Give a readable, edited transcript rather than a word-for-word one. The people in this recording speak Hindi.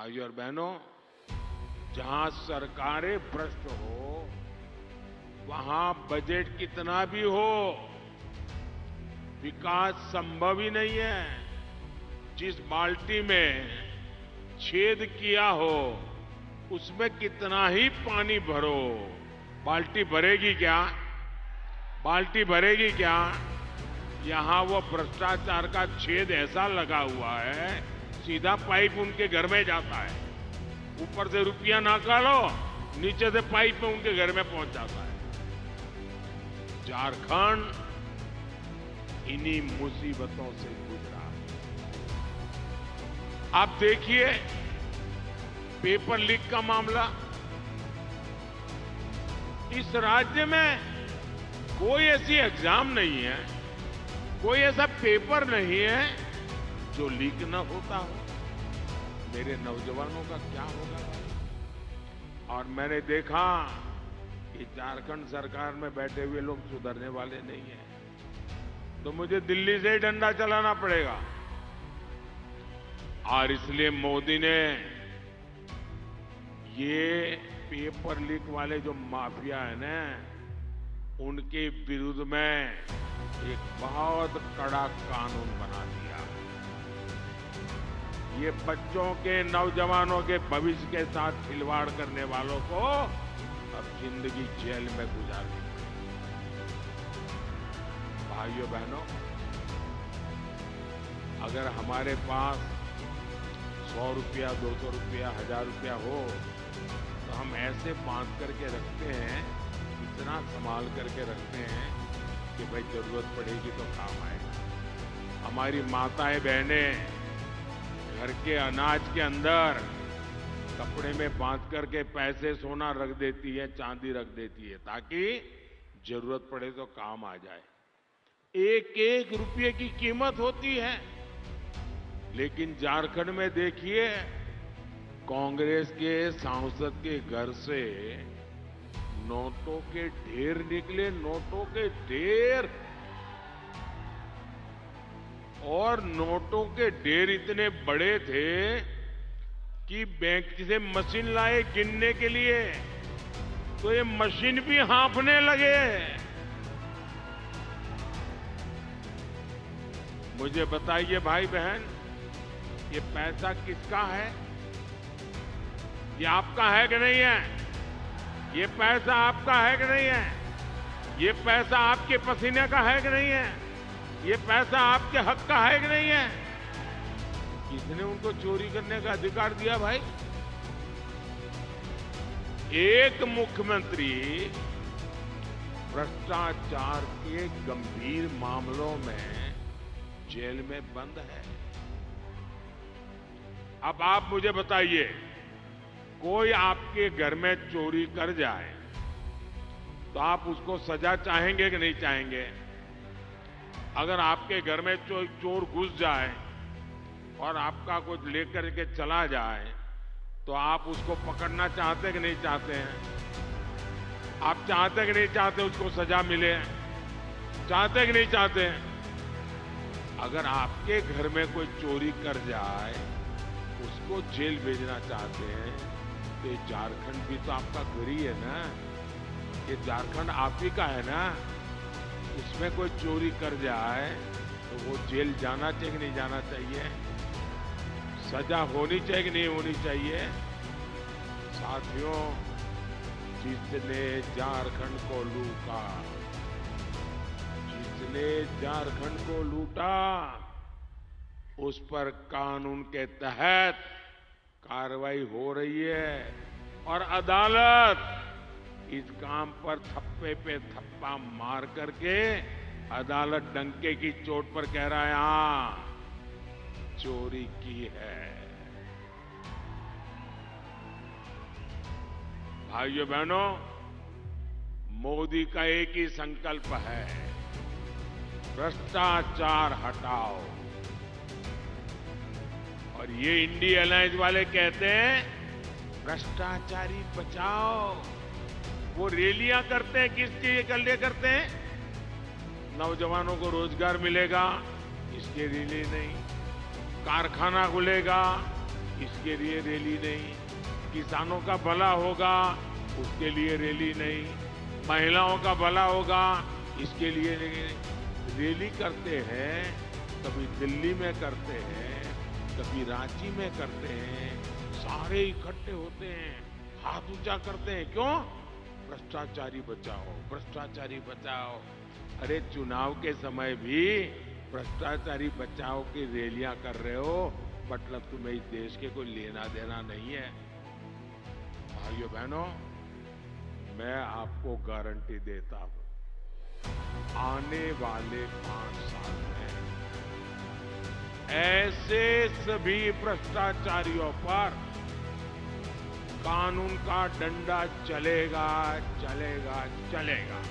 भाइयों और बहनों, जहां सरकारें भ्रष्ट हो, वहां बजट कितना भी हो, विकास संभव ही नहीं है। जिस बाल्टी में छेद किया हो, उसमें कितना ही पानी भरो, बाल्टी भरेगी क्या? बाल्टी भरेगी क्या? यहां वो भ्रष्टाचार का छेद ऐसा लगा हुआ है, सीधा पाइप उनके घर में जाता है। ऊपर से रुपया निकालो, नीचे से पाइप में उनके घर में पहुंच जाता है। झारखंड इन्हीं मुसीबतों से गुजरा। आप देखिए पेपर लीक का मामला। इस राज्य में कोई ऐसी एग्जाम नहीं है, कोई ऐसा पेपर नहीं है जो लीक न होता हो। मेरे नौजवानों का क्या होगा? और मैंने देखा कि झारखंड सरकार में बैठे हुए लोग सुधरने वाले नहीं हैं, तो मुझे दिल्ली से ही डंडा चलाना पड़ेगा। और इसलिए मोदी ने ये पेपर लीक वाले जो माफिया है ना, उनके विरुद्ध में एक बहुत कड़ा कानून बना दिया। ये बच्चों के, नौजवानों के भविष्य के साथ खिलवाड़ करने वालों को अब जिंदगी जेल में गुजारनी पड़ेगी। भाइयों बहनों, अगर हमारे पास 100 रुपया, 200 रुपया, 1000 रुपया हो, तो हम ऐसे बांध करके रखते हैं, इतना संभाल करके रखते हैं कि भाई जरूरत पड़ेगी तो काम आएगा। हमारी माताएं बहनें घर के अनाज के अंदर कपड़े में बांध करके पैसे, सोना रख देती है, चांदी रख देती है, ताकि जरूरत पड़े तो काम आ जाए। एक एक रुपये की कीमत होती है। लेकिन झारखंड में देखिए, कांग्रेस के सांसद के घर से नोटों के ढेर निकले, नोटों के ढेर। और नोटों के ढेर इतने बड़े थे कि बैंक से मशीन लाए गिनने के लिए, तो ये मशीन भी हाँफने लगे। मुझे बताइए भाई बहन, ये पैसा किसका है? ये आपका है कि नहीं है? ये पैसा आपका है कि नहीं है? ये पैसा आपके पसीने का है कि नहीं है? ये पैसा आपके हक का है कि नहीं है? किसने उनको चोरी करने का अधिकार दिया भाई? एक मुख्यमंत्री भ्रष्टाचार के गंभीर मामलों में जेल में बंद है। अब आप मुझे बताइए, कोई आपके घर में चोरी कर जाए तो आप उसको सजा चाहेंगे कि नहीं चाहेंगे? अगर आपके घर में चोर घुस जाए और आपका कुछ लेकर के चला जाए, तो आप उसको पकड़ना चाहते कि नहीं चाहते हैं? आप चाहते कि नहीं चाहते उसको सजा मिले? चाहते कि नहीं चाहते? अगर आपके घर में कोई चोरी कर जाए, उसको जेल भेजना चाहते हैं, तो ये झारखंड भी तो आपका घर ही है ना। ये झारखंड आप ही का है ना। उसमें कोई चोरी कर जाए तो वो जेल जाना चाहिए कि नहीं जाना चाहिए? सजा होनी चाहिए कि नहीं होनी चाहिए? साथियों, जिसने झारखंड को लूटा, जिसने झारखंड को लूटा, उस पर कानून के तहत कार्रवाई हो रही है। और अदालत इस काम पर थप्पे पे थप्पा मार करके अदालत डंके की चोट पर कह रहा है, हां, चोरी की है। भाइयों बहनों, मोदी का एक ही संकल्प है, भ्रष्टाचार हटाओ। और ये इंडिया अलायंस वाले कहते हैं, भ्रष्टाचारी बचाओ। वो रैलियां करते हैं, किसके लिए करते हैं? नौजवानों को रोजगार मिलेगा, इसके लिए नहीं। कारखाना खुलेगा, इसके लिए रैली नहीं, किसानों का भला होगा उसके लिए रैली नहीं, महिलाओं का भला होगा इसके लिए नहीं। रैली करते हैं, कभी दिल्ली में करते हैं, कभी रांची में करते हैं, सारे इकट्ठे होते हैं, हाथ ऊंचा करते हैं। क्यों? भ्रष्टाचारी बचाओ, भ्रष्टाचारी बचाओ। अरे चुनाव के समय भी भ्रष्टाचारी बचाओ की रैलियां कर रहे हो, मतलब तुम्हें इस देश के कोई लेना देना नहीं है। भाइयों बहनों, मैं आपको गारंटी देता हूं, आने वाले 5 साल में ऐसे सभी भ्रष्टाचारियों पर कानून का डंडा चलेगा, चलेगा, चलेगा।